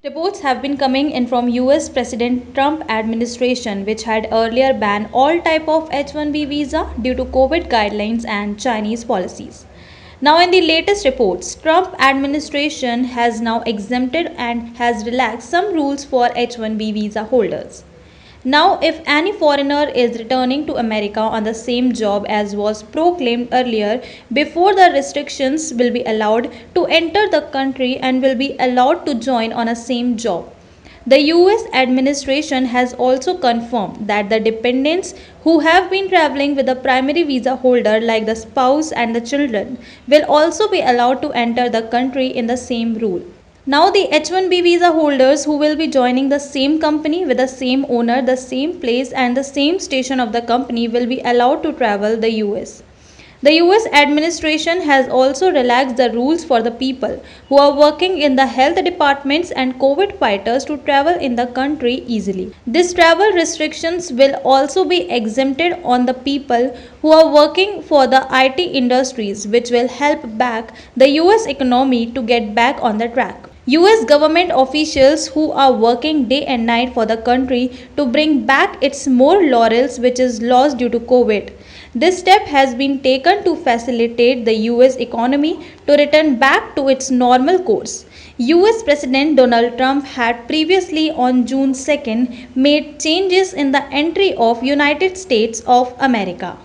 Reports have been coming in from US President Trump administration which had earlier banned all type of H-1B visa due to COVID guidelines and Chinese policies. Now in the latest reports, Trump administration has now exempted and has relaxed some rules for H-1B visa holders. Now, if any foreigner is returning to America on the same job as was proclaimed earlier, before the restrictions will be allowed to enter the country and will be allowed to join on a same job. The US administration has also confirmed that the dependents who have been traveling with a primary visa holder like the spouse and the children will also be allowed to enter the country in the same rule. Now the H-1B visa holders who will be joining the same company with the same owner, the same place and the same station of the company will be allowed to travel the US. The US administration has also relaxed the rules for the people who are working in the health departments and COVID fighters to travel in the country easily. These travel restrictions will also be exempted on the people who are working for the IT industries, which will help back the US economy to get back on the track. US government officials who are working day and night for the country to bring back its more laurels which is lost due to COVID. This step has been taken to facilitate the US economy to return back to its normal course. US President Donald Trump had previously on June 2nd made changes in the entry of United States of America.